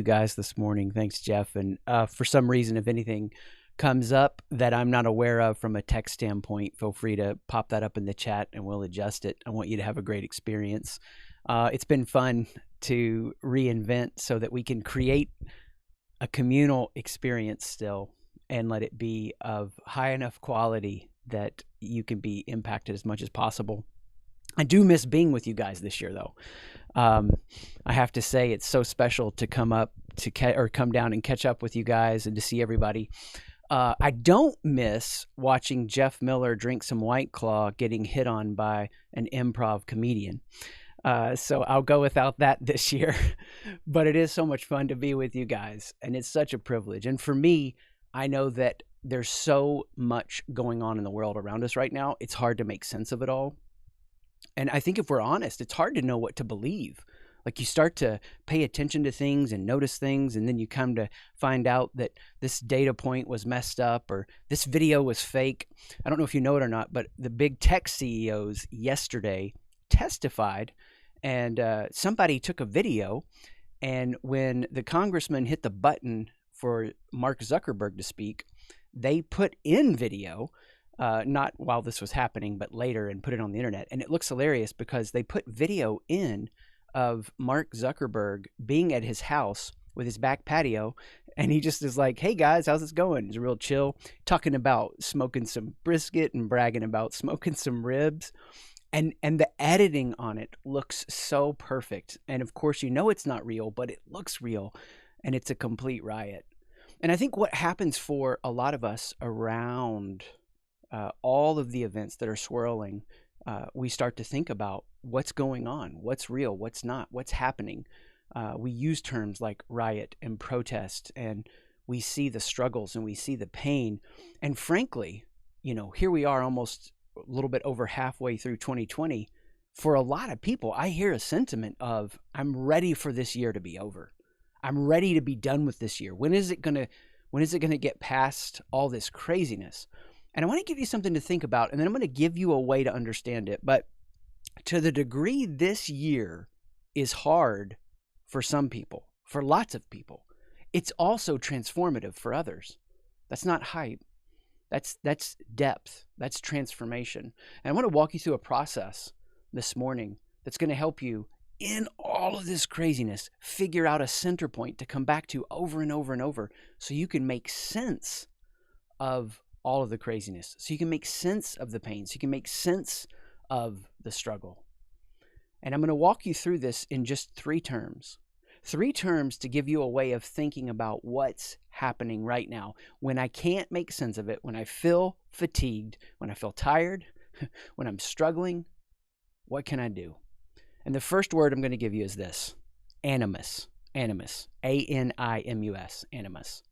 you guys this morning. Thanks, Jeff. And for some reason, if anything comes up that I'm not aware of from a text standpoint, feel free to pop that up in the chat and we'll adjust it. I want you to have a great experience. It's been fun to reinvent so that we can create a communal experience still and let it be of high enough quality that you can be impacted as much as possible. I do miss being with you guys this year, though. I have to say it's so special to come up to come down and catch up with you guys and to see everybody. I don't miss watching Jeff Miller drink some White Claw getting hit on by an improv comedian. So I'll go without that this year, but it is so much fun to be with you guys, and it's such a privilege. And for me, I know that there's so much going on in the world around us right now. It's hard to make sense of it all. And I think if we're honest, it's hard to know what to believe. Like you start to pay attention to things and notice things, and then you come to find out that this data point was messed up or this video was fake. I don't know if you know it or not, but the big tech CEOs yesterday testified, and somebody took a video, and when the congressman hit the button for Mark Zuckerberg to speak, they put in video, not while this was happening, but later, and put it on the internet. And it looks hilarious because they put video in of Mark Zuckerberg being at his house with his back patio, and he just is like, "Hey guys, how's this going?" He's real chill, talking about smoking some brisket and bragging about smoking some ribs. And the editing on it looks so perfect. And of course, you know it's not real, but it looks real, and it's a complete riot. And I think what happens for a lot of us around all of the events that are swirling, we start to think about what's going on, what's real, what's not, what's happening. We use terms like riot and protest, and we see the struggles and we see the pain. And frankly, here we are almost a little bit over halfway through 2020. For a lot of people, I hear a sentiment of, I'm ready for this year to be over. I'm ready to be done with this year. When is it gonna get past all this craziness? And I want to give you something to think about, and then I'm going to give you a way to understand it. But to the degree this year is hard for some people, for lots of people, it's also transformative for others. That's not hype. That's depth. That's transformation. And I want to walk you through a process this morning that's going to help you in all of this craziness figure out a center point to come back to over and over and over, so you can make sense of all of the craziness, so you can make sense of the pain, so you can make sense of the struggle. And I'm going to walk you through this in just three terms to give you a way of thinking about what's happening right now when I can't make sense of it, when I feel fatigued, when I feel tired, when I'm struggling. What can I do? And the first word I'm going to give you is this: animus. Animus. A-N-I-M-U-S. Animus.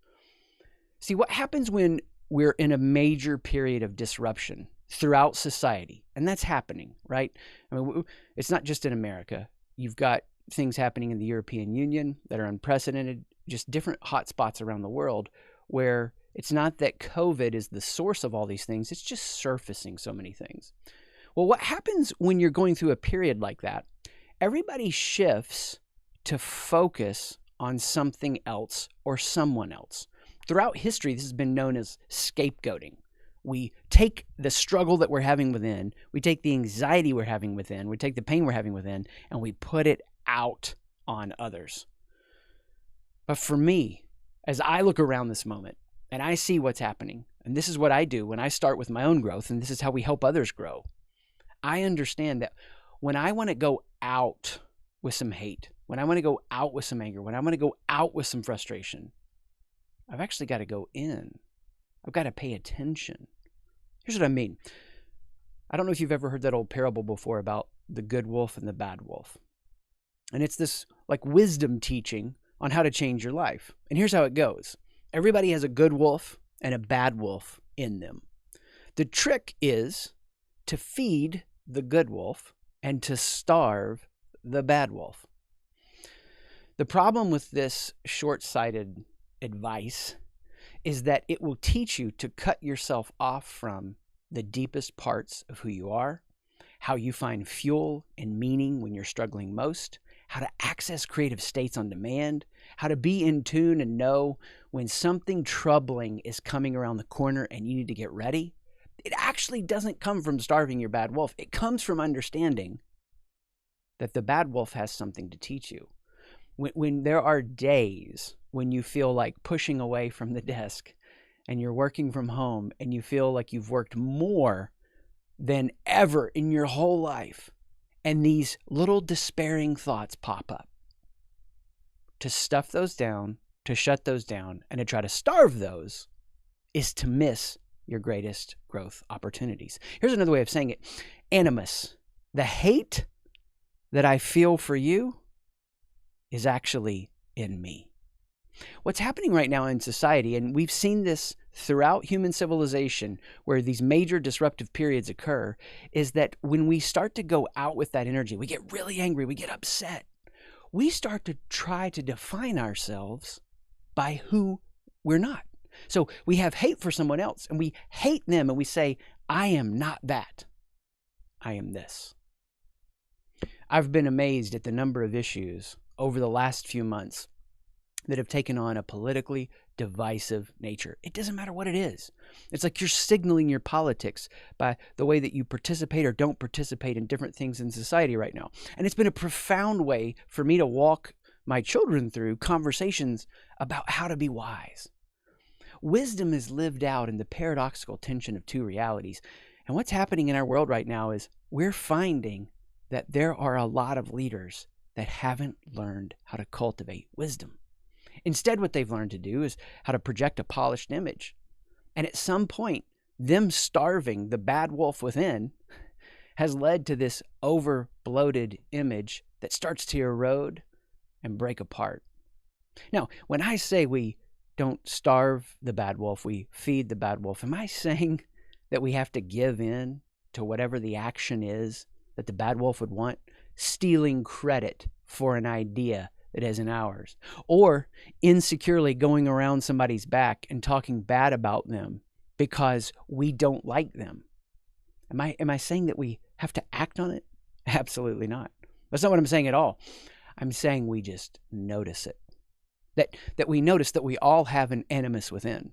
See, what happens when we're in a major period of disruption throughout society, and that's happening, right? I mean, it's not just in America. You've got things happening in the European Union that are unprecedented, just different hotspots around the world where it's not that COVID is the source of all these things, it's just surfacing so many things. Well, what happens when you're going through a period like that? Everybody shifts to focus on something else or someone else. Throughout history, this has been known as scapegoating. We take the struggle that we're having within, we take the anxiety we're having within, we take the pain we're having within, and we put it out on others. But for me, as I look around this moment and I see what's happening, and this is what I do when I start with my own growth, and this is how we help others grow, I understand that when I want to go out with some hate, when I want to go out with some anger, when I want to go out with some frustration, I've actually got to go in. I've got to pay attention. Here's what I mean. I don't know if you've ever heard that old parable before about the good wolf and the bad wolf. And it's this like wisdom teaching on how to change your life. And here's how it goes. Everybody has a good wolf and a bad wolf in them. The trick is to feed the good wolf and to starve the bad wolf. The problem with this short-sighted advice is that it will teach you to cut yourself off from the deepest parts of who you are, how you find fuel and meaning when you're struggling most, how to access creative states on demand, how to be in tune and know when something troubling is coming around the corner and you need to get ready. It actually doesn't come from starving your bad wolf. It comes from understanding that the bad wolf has something to teach you. When there are days when you feel like pushing away from the desk and you're working from home and you feel like you've worked more than ever in your whole life, and these little despairing thoughts pop up, to stuff those down, to shut those down, and to try to starve those is to miss your greatest growth opportunities. Here's another way of saying it. Animus, the hate that I feel for you, is actually in me. What's happening right now in society, and we've seen this throughout human civilization where these major disruptive periods occur, is that when we start to go out with that energy, we get really angry, we get upset, we start to try to define ourselves by who we're not. So we have hate for someone else and we hate them and we say, I am not that. I am this. I've been amazed at the number of issues over the last few months that have taken on a politically divisive nature. It doesn't matter what it is. It's like you're signaling your politics by the way that you participate or don't participate in different things in society right now. And it's been a profound way for me to walk my children through conversations about how to be wise. Wisdom is lived out in the paradoxical tension of two realities. And what's happening in our world right now is we're finding that there are a lot of leaders that haven't learned how to cultivate wisdom. Instead, what they've learned to do is how to project a polished image. And at some point, them starving the bad wolf within has led to this over-bloated image that starts to erode and break apart. Now, when I say we don't starve the bad wolf, we feed the bad wolf, am I saying that we have to give in to whatever the action is that the bad wolf would want? Stealing credit for an idea that isn't ours, or insecurely going around somebody's back and talking bad about them because we don't like them. Am I saying that we have to act on it? Absolutely not. That's not what I'm saying at all. I'm saying we just notice it. That we notice that we all have an animus within.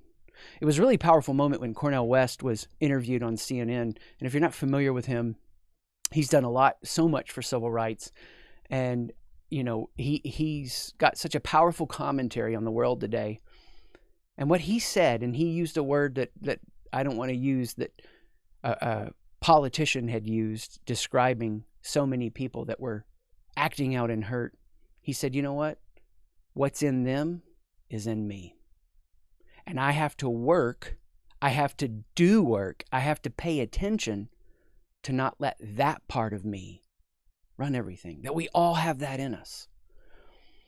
It was a really powerful moment when Cornel West was interviewed on CNN. And if you're not familiar with him, he's done so much for civil rights. And you know, he's got such a powerful commentary on the world today. And what he said, and he used a word that I don't want to use, that a politician had used describing so many people that were acting out in hurt. He said, you know what? What's in them is in me. And I have to work. I have to do work. I have to pay attention to not let that part of me run everything, that we all have that in us.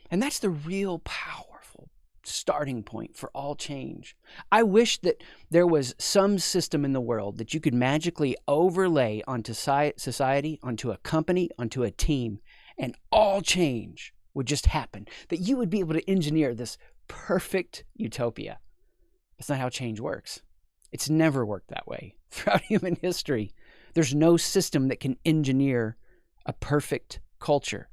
And that's the real powerful starting point for all change. I wish that there was some system in the world that you could magically overlay onto society, onto a company, onto a team, and all change would just happen, that you would be able to engineer this perfect utopia. That's not how change works. It's never worked that way throughout human history. There's no system that can engineer a perfect culture.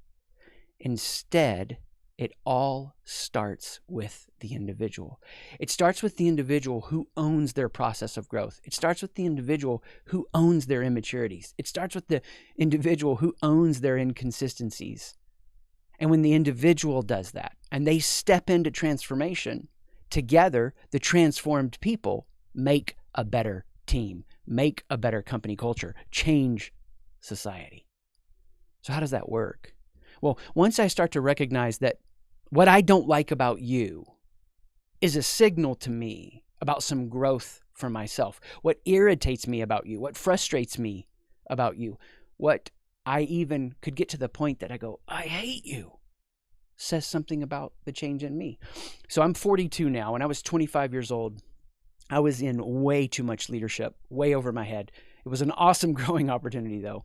Instead, it all starts with the individual. It starts with the individual who owns their process of growth. It starts with the individual who owns their immaturities. It starts with the individual who owns their inconsistencies. And when the individual does that, and they step into transformation, together, the transformed people make a better team, make a better company culture, change society. So how does that work? Well, once I start to recognize that what I don't like about you is a signal to me about some growth for myself, what irritates me about you, what frustrates me about you, what I even could get to the point that I go, I hate you, says something about the change in me. So I'm 42 now. When I was 25 years old, I was in way too much leadership, way over my head. It was an awesome growing opportunity, though.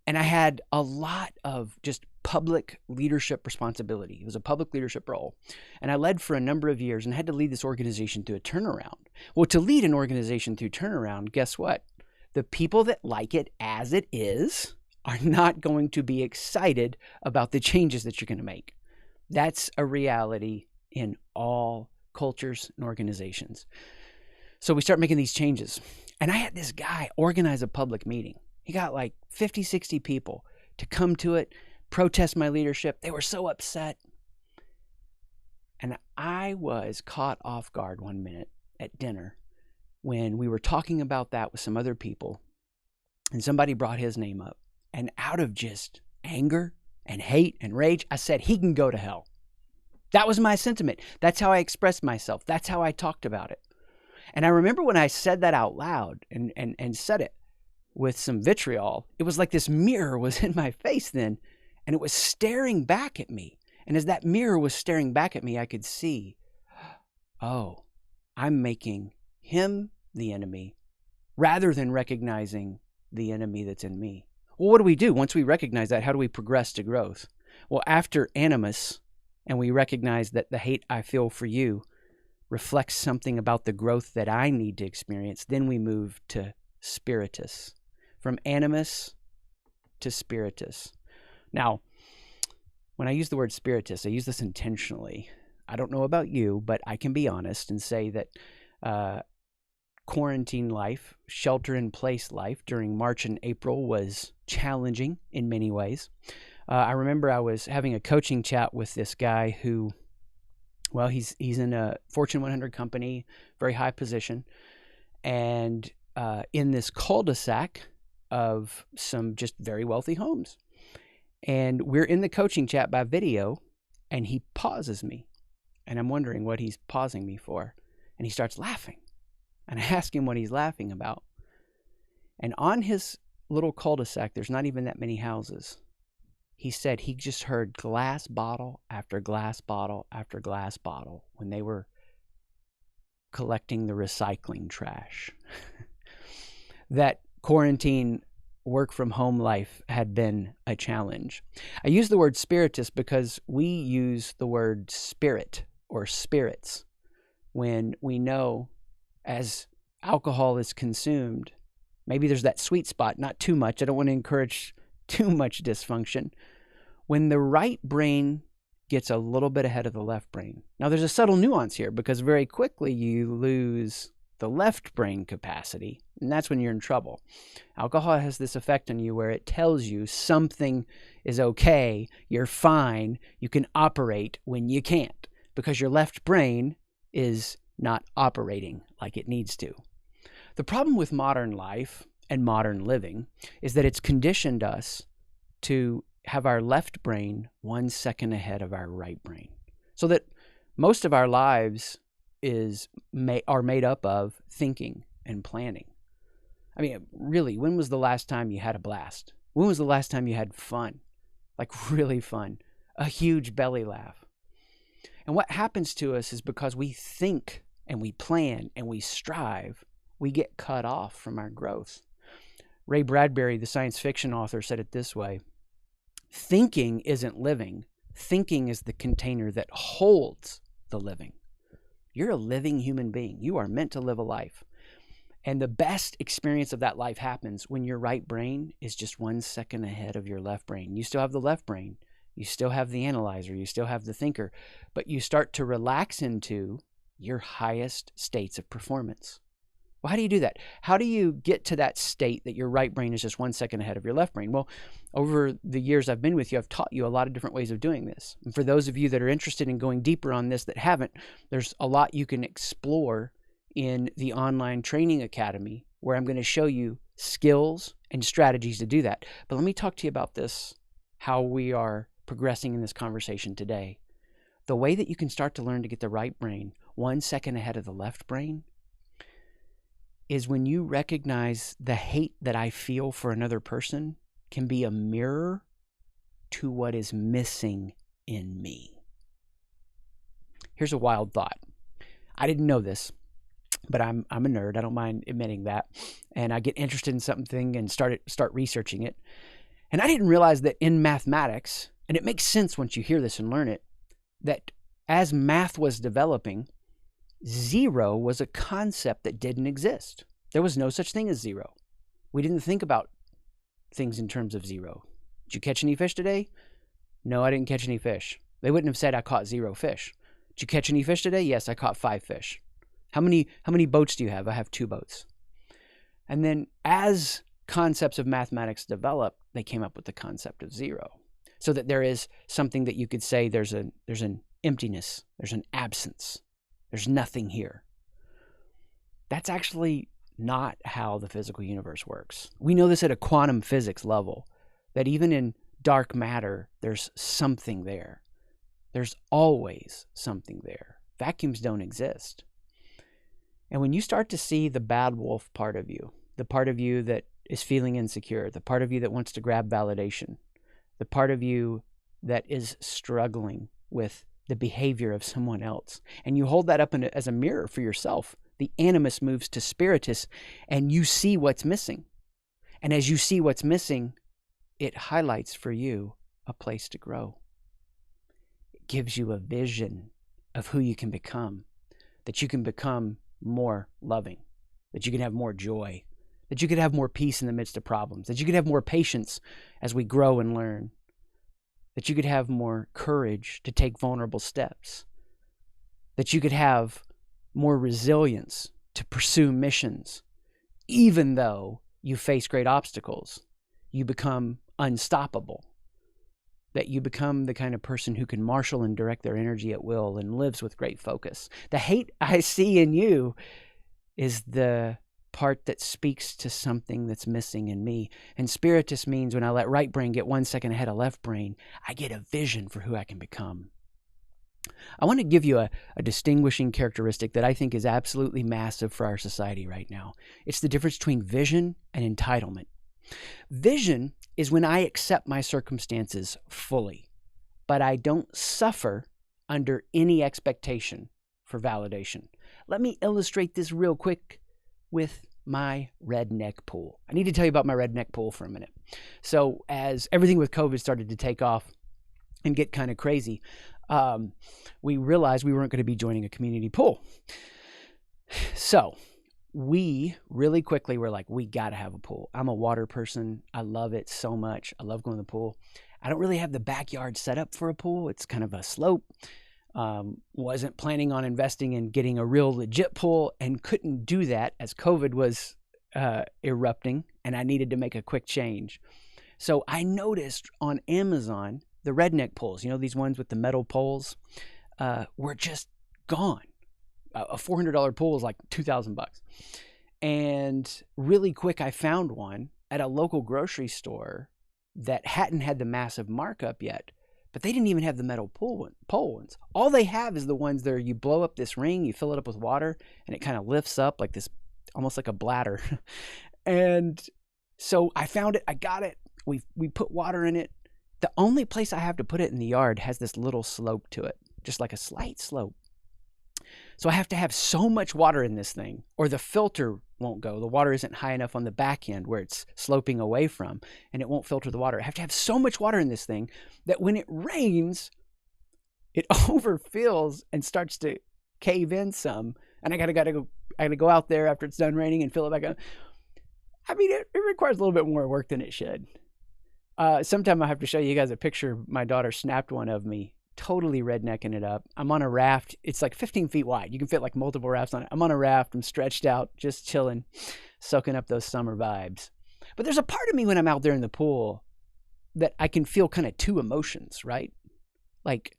And I had a lot of just public leadership responsibility. It was a public leadership role. And I led for a number of years and had to lead this organization through a turnaround. Well, to lead an organization through turnaround, guess what? The people that like it as it is are not going to be excited about the changes that you're going to make. That's a reality in all cultures and organizations. So we start making these changes. And I had this guy organize a public meeting. He got like 50, 60 people to come to it, protest my leadership. They were so upset. And I was caught off guard one minute at dinner when we were talking about that with some other people. And somebody brought his name up. And out of just anger and hate and rage, I said, he can go to hell. That was my sentiment. That's how I expressed myself. That's how I talked about it. And I remember when I said that out loud and said it with some vitriol, it was like this mirror was in my face then, and it was staring back at me. And as that mirror was staring back at me, I could see, oh, I'm making him the enemy rather than recognizing the enemy that's in me. Well, what do we do? Once we recognize that, how do we progress to growth? Well, after animus, and we recognize that the hate I feel for you reflects something about the growth that I need to experience, then we move to spiritus. From animus to spiritus. Now, when I use the word spiritus, I use this intentionally. I don't know about you, but I can be honest and say that quarantine life, shelter-in-place life during March and April was challenging in many ways. I remember I was having a coaching chat with this guy who, well, he's in a Fortune 100 company, very high position, and in this cul-de-sac of some just very wealthy homes. And we're in the coaching chat by video, and he pauses me, and I'm wondering what he's pausing me for, and he starts laughing. And I ask him what he's laughing about. And on his little cul-de-sac, there's not even that many houses. He said he just heard glass bottle after glass bottle after glass bottle when they were collecting the recycling trash. That quarantine work from home life had been a challenge. I use the word spiritus because we use the word spirit or spirits when we know as alcohol is consumed, maybe there's that sweet spot, not too much. I don't want to encourage too much dysfunction. When the right brain gets a little bit ahead of the left brain. Now, there's a subtle nuance here because very quickly you lose the left brain capacity, and that's when you're in trouble. Alcohol has this effect on you where it tells you something is okay, you're fine, you can operate when you can't because your left brain is not operating like it needs to. The problem with modern life and modern living is that it's conditioned us to have our left brain 1 second ahead of our right brain. So that most of our lives are made up of thinking and planning. I mean, really, when was the last time you had a blast? When was the last time you had fun? Like really fun. A huge belly laugh. And what happens to us is because we think and we plan and we strive, we get cut off from our growth. Ray Bradbury, the science fiction author, said it this way: thinking isn't living. Thinking is the container that holds the living. You're a living human being. You are meant to live a life. And the best experience of that life happens when your right brain is just 1 second ahead of your left brain. You still have the left brain. You still have the analyzer. You still have the thinker. But you start to relax into your highest states of performance. Well, how do you do that? How do you get to that state that your right brain is just 1 second ahead of your left brain? Well, over the years I've been with you, I've taught you a lot of different ways of doing this. And for those of you that are interested in going deeper on this that haven't, there's a lot you can explore in the online training academy where I'm going to show you skills and strategies to do that. But let me talk to you about this, how we are progressing in this conversation today. The way that you can start to learn to get the right brain 1 second ahead of the left brain is when you recognize the hate that I feel for another person can be a mirror to what is missing in me. Here's a wild thought. I didn't know this, but I'm a nerd. I don't mind admitting that. And I get interested in something and start researching it. And I didn't realize that in mathematics, and it makes sense once you hear this and learn it, that as math was developing, zero was a concept that didn't exist. There was no such thing as zero. We didn't think about things in terms of zero. Did you catch any fish today? No, I didn't catch any fish. They wouldn't have said I caught 0 fish. Did you catch any fish today? Yes, I caught 5 fish. How many boats do you have? I have 2 boats. And then as concepts of mathematics developed, they came up with the concept of zero. So that there is something that you could say there's an emptiness, there's an absence, there's nothing here. That's actually not how the physical universe works. We know this at a quantum physics level, that even in dark matter, there's something there. There's always something there. Vacuums don't exist. And when you start to see the bad wolf part of you, the part of you that is feeling insecure, the part of you that wants to grab validation, the part of you that is struggling with the behavior of someone else, and you hold that up as a mirror for yourself, the animus moves to spiritus, and you see what's missing. And as you see what's missing, it highlights for you a place to grow. It gives you a vision of who you can become, that you can become more loving, that you can have more joy, that you could have more peace in the midst of problems, that you could have more patience as we grow and learn, that you could have more courage to take vulnerable steps, that you could have more resilience to pursue missions. Even though you face great obstacles, you become unstoppable, that you become the kind of person who can marshal and direct their energy at will and lives with great focus. The hate I see in you is the part that speaks to something that's missing in me. And spiritus means when I let right brain get 1 second ahead of left brain, I get a vision for who I can become. I want to give you a distinguishing characteristic that I think is absolutely massive for our society right now. It's the difference between vision and entitlement. Vision is when I accept my circumstances fully, but I don't suffer under any expectation for validation. Let me illustrate this real quick with my redneck pool. I need to tell you about my redneck pool for a minute. So as everything with COVID started to take off and get kind of crazy, we realized we weren't going to be joining a community pool. So we really quickly were like, we got to have a pool. I'm a water person. I love it so much. I love going to the pool. I don't really have the backyard set up for a pool. It's kind of a slope. Wasn't planning on investing in getting a real legit pool and couldn't do that as COVID was erupting and I needed to make a quick change. So I noticed on Amazon, the redneck poles, you know, these ones with the metal poles, were just gone. A $400 pool is like $2,000. And really quick, I found one at a local grocery store that hadn't had the massive markup yet, but they didn't even have the metal pole ones. All they have is the ones that you blow up this ring, you fill it up with water, and it kind of lifts up like this, almost like a bladder. And so I found it, I got it. We put water in it. The only place I have to put it in the yard has this little slope to it, just like a slight slope. So I have to have so much water in this thing, or the filter won't go. The water isn't high enough on the back end where it's sloping away from, and it won't filter the water. I have to have so much water in this thing that when it rains, it overfills and starts to cave in some. And I gotta go out there after it's done raining and fill it back up. I mean, it requires a little bit more work than it should. Sometime I'll have to show you guys a picture. My daughter snapped one of me, totally rednecking it up. I'm on a raft. It's like 15 feet wide. You can fit like multiple rafts on it. I'm on a raft. I'm stretched out, just chilling, soaking up those summer vibes. But there's a part of me when I'm out there in the pool that I can feel kind of two emotions, right? Like,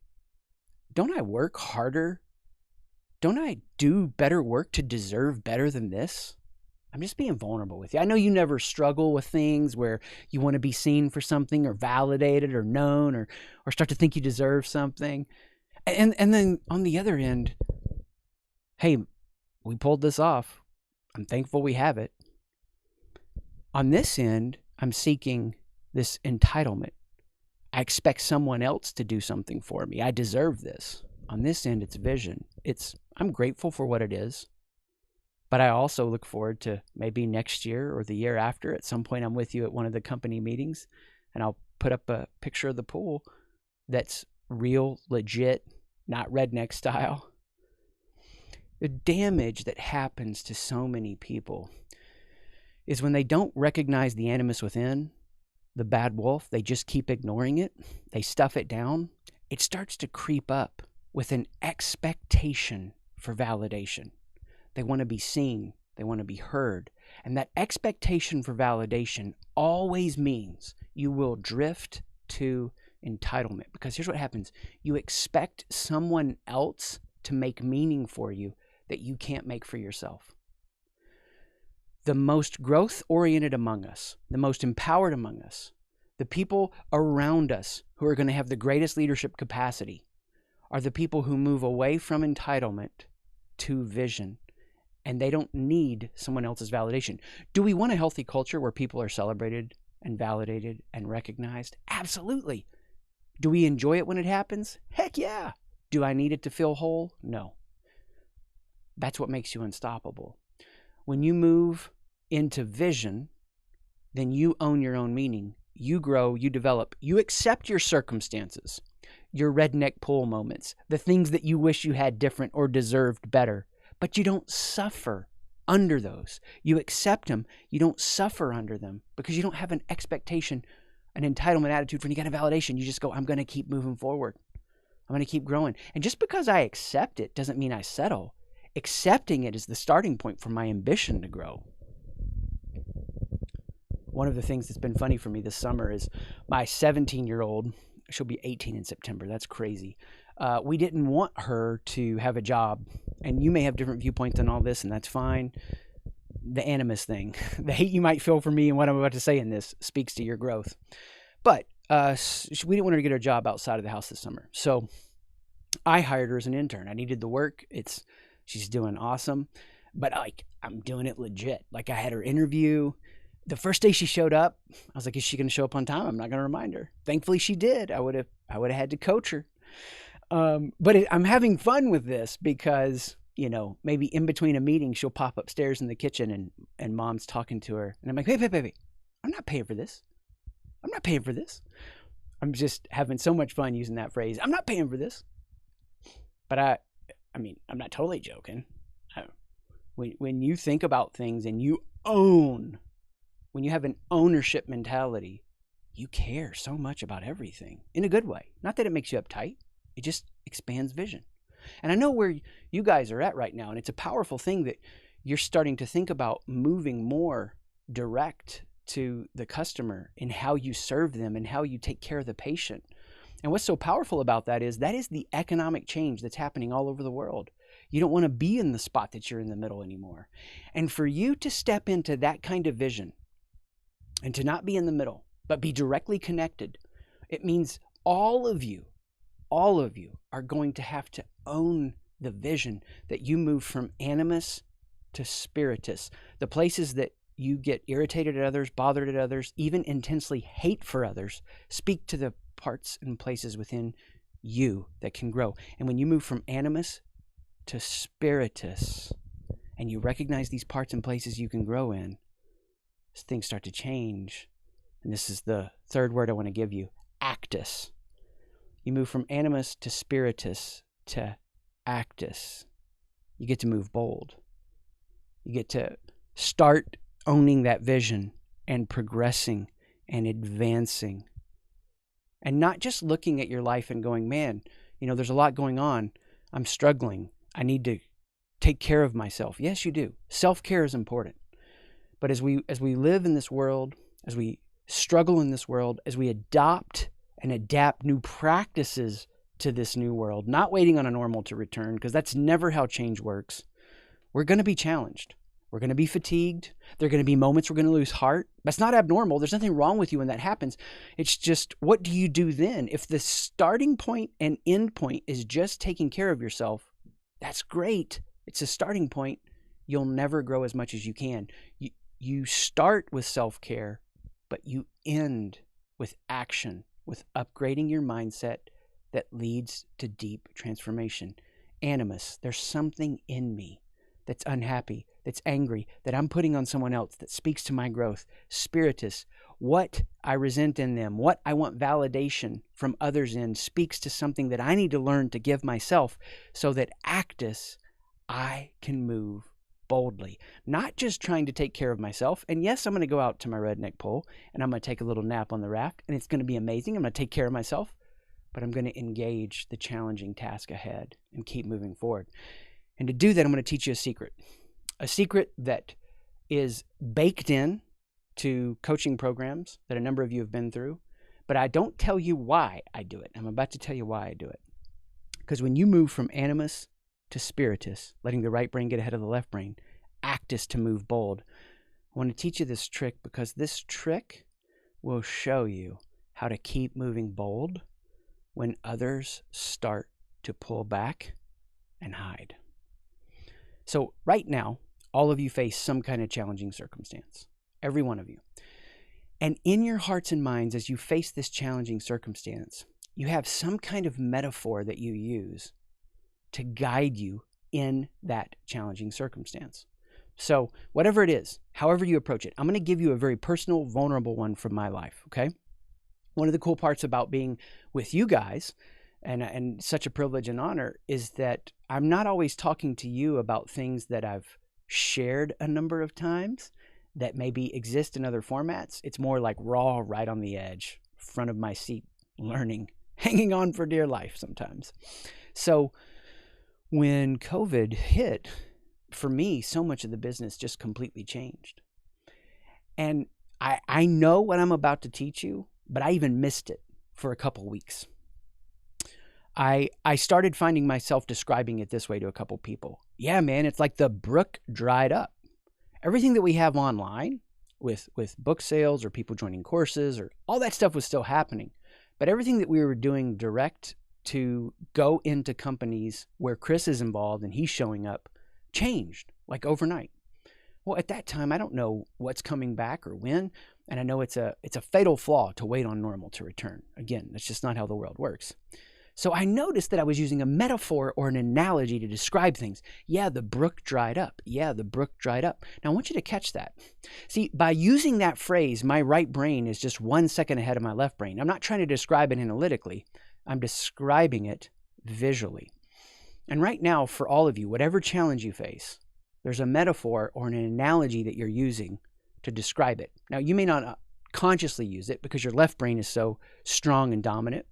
don't I work harder? Don't I do better work to deserve better than this? I'm just being vulnerable with you. I know you never struggle with things where you want to be seen for something or validated or known or start to think you deserve something. And then on the other end, hey, we pulled this off. I'm thankful we have it. On this end, I'm seeking this entitlement. I expect someone else to do something for me. I deserve this. On this end, it's vision. I'm grateful for what it is. But I also look forward to maybe next year or the year after. At some point, I'm with you at one of the company meetings, and I'll put up a picture of the pool that's real, legit, not redneck style. The damage that happens to so many people is when they don't recognize the animus within, the bad wolf, they just keep ignoring it, they stuff it down, it starts to creep up with an expectation for validation. They want to be seen, they want to be heard. And that expectation for validation always means you will drift to entitlement. Because here's what happens. You expect someone else to make meaning for you that you can't make for yourself. The most growth-oriented among us, the most empowered among us, the people around us who are going to have the greatest leadership capacity are the people who move away from entitlement to vision. And they don't need someone else's validation. Do we want a healthy culture where people are celebrated and validated and recognized? Absolutely. Do we enjoy it when it happens? Heck yeah. Do I need it to feel whole? No. That's what makes you unstoppable. When you move into vision, then you own your own meaning. You grow, you develop, you accept your circumstances, your redneck pool moments, the things that you wish you had different or deserved better. But you don't suffer under those. You accept them. You don't suffer under them because you don't have an expectation, an entitlement attitude for any kind of validation. You just go, I'm going to keep moving forward. I'm going to keep growing. And just because I accept it doesn't mean I settle. Accepting it is the starting point for my ambition to grow. One of the things that's been funny for me this summer is my 17-year-old, she'll be 18 in September. That's crazy. We didn't want her to have a job. And you may have different viewpoints on all this, and that's fine. The animus thing, the hate you might feel for me and what I'm about to say in this speaks to your growth. But we didn't want her to get a job outside of the house this summer. So I hired her as an intern. I needed the work. She's doing awesome. But I'm doing it legit. Like I had her interview. The first day she showed up, I was like, is she going to show up on time? I'm not going to remind her. Thankfully she did. I would have had to coach her. But I'm having fun with this because, maybe in between a meeting, she'll pop upstairs in the kitchen and mom's talking to her. And I'm like, hey, I'm not paying for this. I'm not paying for this. I'm just having so much fun using that phrase. I'm not paying for this. But I'm not totally joking. When you think about things and when you have an ownership mentality, you care so much about everything in a good way. Not that it makes you uptight. It just expands vision. And I know where you guys are at right now, and it's a powerful thing that you're starting to think about moving more direct to the customer in how you serve them and how you take care of the patient. And what's so powerful about that is the economic change that's happening all over the world. You don't want to be in the spot that you're in the middle anymore. And for you to step into that kind of vision and to not be in the middle, but be directly connected, it means all of you are going to have to own the vision that you move from animus to spiritus. The places that you get irritated at others, bothered at others, even intensely hate for others, speak to the parts and places within you that can grow. And when you move from animus to spiritus and you recognize these parts and places you can grow in, things start to change. And this is the third word I want to give you, actus. You move from animus to spiritus to actus. You get to move bold. You get to start owning that vision and progressing and advancing. And not just looking at your life and going, man, there's a lot going on. I'm struggling. I need to take care of myself. Yes, you do. Self-care is important. But as we live in this world, as we struggle in this world, as we adopt and adapt new practices to this new world, not waiting on a normal to return, because that's never how change works, we're going to be challenged. We're going to be fatigued. There are going to be moments we're going to lose heart. That's not abnormal. There's nothing wrong with you when that happens. It's just, what do you do then? If the starting point and end point is just taking care of yourself, that's great. It's a starting point. You'll never grow as much as you can. You start with self-care, but you end with action, with upgrading your mindset that leads to deep transformation. Animus, there's something in me that's unhappy, that's angry, that I'm putting on someone else that speaks to my growth. Spiritus, what I resent in them, what I want validation from others in, speaks to something that I need to learn to give myself, so that actus, I can move boldly, not just trying to take care of myself. And yes, I'm going to go out to my redneck pole and I'm going to take a little nap on the raft and it's going to be amazing. I'm going to take care of myself, but I'm going to engage the challenging task ahead and keep moving forward. And to do that, I'm going to teach you a secret that is baked in to coaching programs that a number of you have been through, but I don't tell you why I do it. I'm about to tell you why I do it. Because when you move from animus to spiritus, letting the right brain get ahead of the left brain, actus to move bold, I want to teach you this trick because this trick will show you how to keep moving bold when others start to pull back and hide. So right now, all of you face some kind of challenging circumstance. Every one of you. And in your hearts and minds, as you face this challenging circumstance, you have some kind of metaphor that you use to guide you in that challenging circumstance. So whatever it is, however you approach it, I'm going to give you a very personal, vulnerable one from my life, okay? One of the cool parts about being with you guys, and such a privilege and honor, is that I'm not always talking to you about things that I've shared a number of times that maybe exist in other formats. It's more like raw, right on the edge, front of my seat, learning, hanging on for dear life sometimes. So when COVID hit, for me, so much of the business just completely changed. And I know what I'm about to teach you, but I even missed it for a couple weeks. I started finding myself describing it this way to a couple people. Yeah, man, it's like the brook dried up. Everything that we have online with book sales or people joining courses or all that stuff was still happening. But everything that we were doing direct to go into companies where Chris is involved and he's showing up changed like overnight. Well, at that time, I don't know what's coming back or when. And I know it's a fatal flaw to wait on normal to return. Again, that's just not how the world works. So I noticed that I was using a metaphor or an analogy to describe things. Yeah, the brook dried up. Yeah, the brook dried up. Now, I want you to catch that. See, by using that phrase, my right brain is just 1 second ahead of my left brain. I'm not trying to describe it analytically. I'm describing it visually. And right now, for all of you, whatever challenge you face, there's a metaphor or an analogy that you're using to describe it. Now, you may not consciously use it because your left brain is so strong and dominant.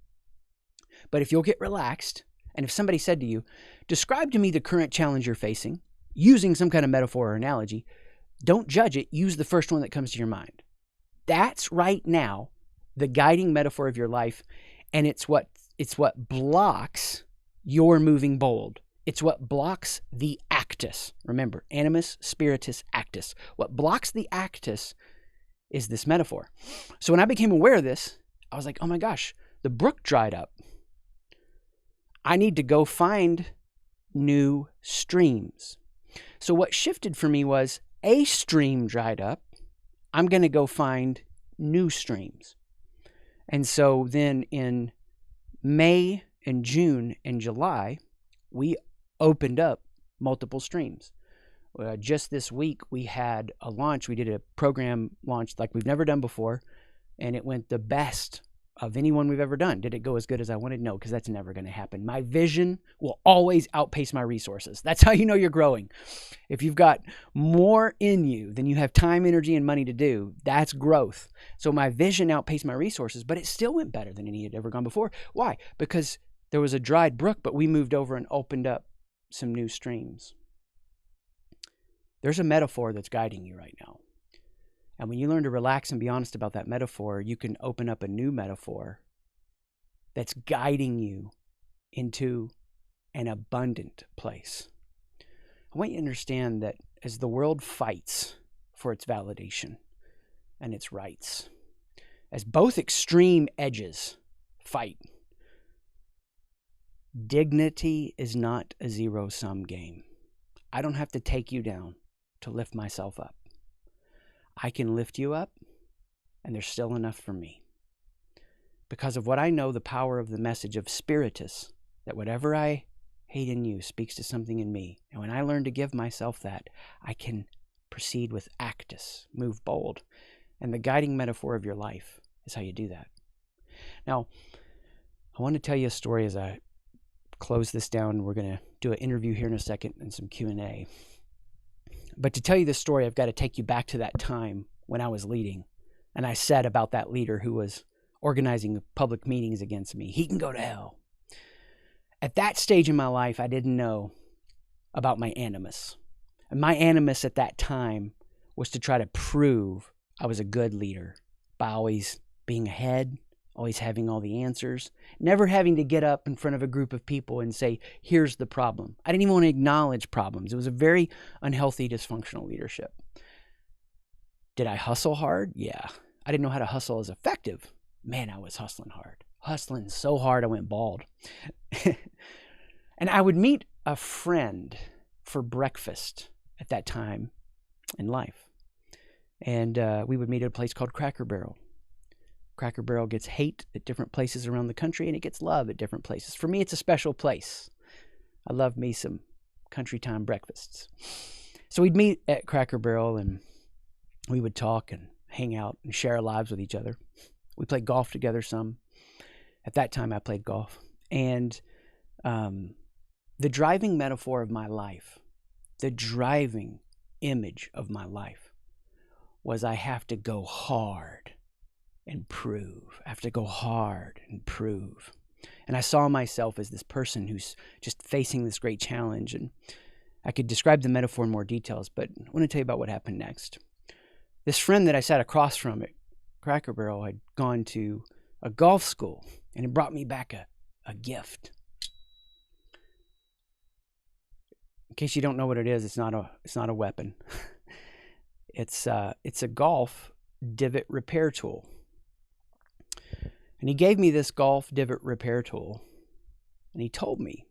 But if you'll get relaxed, and if somebody said to you, describe to me the current challenge you're facing, using some kind of metaphor or analogy, don't judge it. Use the first one that comes to your mind. That's right now the guiding metaphor of your life, and it's what blocks your moving bold. It's what blocks the actus. Remember, AnimusSpiritusActus. What blocks the actus is this metaphor. So when I became aware of this, I was like, oh my gosh, the brook dried up. I need to go find new streams. So what shifted for me was a stream dried up. I'm going to go find new streams. And so then in May and June and July, we opened up multiple streams. Just this week, we had a launch. We did a program launch like we've never done before, and it went the best of anyone we've ever done. Did it go as good as I wanted? No, because that's never going to happen. My vision will always outpace my resources. That's how you know you're growing. If you've got more in you than you have time, energy, and money to do, that's growth. So my vision outpaced my resources, but it still went better than any had ever gone before. Why? Because there was a dried brook, but we moved over and opened up some new streams. There's a metaphor that's guiding you right now. And when you learn to relax and be honest about that metaphor, you can open up a new metaphor that's guiding you into an abundant place. I want you to understand that as the world fights for its validation and its rights, as both extreme edges fight, dignity is not a zero-sum game. I don't have to take you down to lift myself up. I can lift you up, and there's still enough for me. Because of what I know, the power of the message of Spiritus, that whatever I hate in you speaks to something in me. And when I learn to give myself that, I can proceed with actus, move bold. And the guiding metaphor of your life is how you do that. Now, I want to tell you a story as I close this down. We're going to do an interview here in a second and some Q&A. But to tell you this story, I've got to take you back to that time when I was leading. And I said about that leader who was organizing public meetings against me, he can go to hell. At that stage in my life, I didn't know about my animus. And my animus at that time was to try to prove I was a good leader by always being ahead, always having all the answers, never having to get up in front of a group of people and say, here's the problem. I didn't even want to acknowledge problems. It was a very unhealthy, dysfunctional leadership. Did I hustle hard? Yeah. I didn't know how to hustle as effective. Man, I was hustling hard. Hustling so hard I went bald. And I would meet a friend for breakfast at that time in life. And we would meet at a place called Cracker Barrel. Cracker Barrel gets hate at different places around the country, and it gets love at different places. For me, it's a special place. I love me some country time breakfasts. So we'd meet at Cracker Barrel, and we would talk and hang out and share our lives with each other. We played golf together some. At that time, I played golf. And the driving metaphor of my life, the driving image of my life was I have to go hard and prove. I have to go hard and prove. And I saw myself as this person who's just facing this great challenge. And I could describe the metaphor in more details, but I want to tell you about what happened next. This friend that I sat across from at Cracker Barrel had gone to a golf school, and it brought me back a gift. In case you don't know what it is, it's not a weapon. It's a golf divot repair tool. And he gave me this golf divot repair tool, and he told me,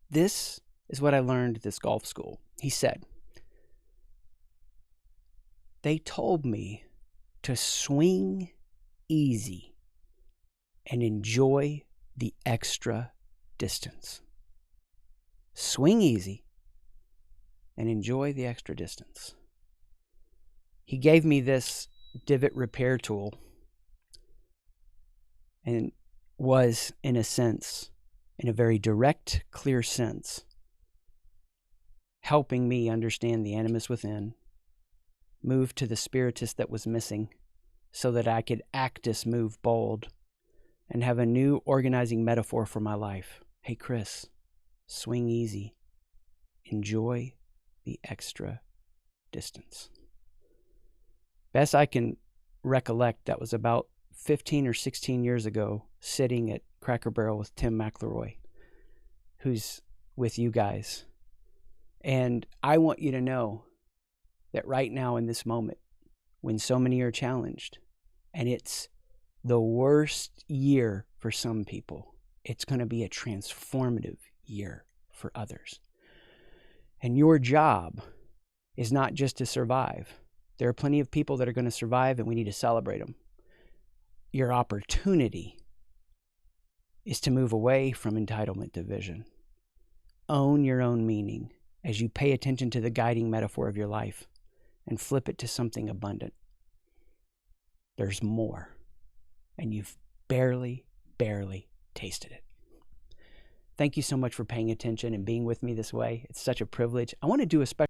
this is what I learned at this golf school. He said, they told me to swing easy and enjoy the extra distance. Swing easy and enjoy the extra distance. He gave me this divot repair tool and was, in a sense, in a very direct, clear sense, helping me understand the animus within, move to the spiritus that was missing, so that I could actus move bold and have a new organizing metaphor for my life. Hey, Chris, swing easy. Enjoy the extra distance. Best I can recollect, that was about 15 or 16 years ago, sitting at Cracker Barrel with Tim McElroy, who's with you guys. And I want you to know that right now in this moment, when so many are challenged, and it's the worst year for some people, it's going to be a transformative year for others. And your job is not just to survive. There are plenty of people that are going to survive, and we need to celebrate them. Your opportunity is to move away from entitlement to vision. Own your own meaning as you pay attention to the guiding metaphor of your life and flip it to something abundant. There's more, and you've barely tasted it. Thank you so much for paying attention and being with me this way. It's such a privilege. I want to do a special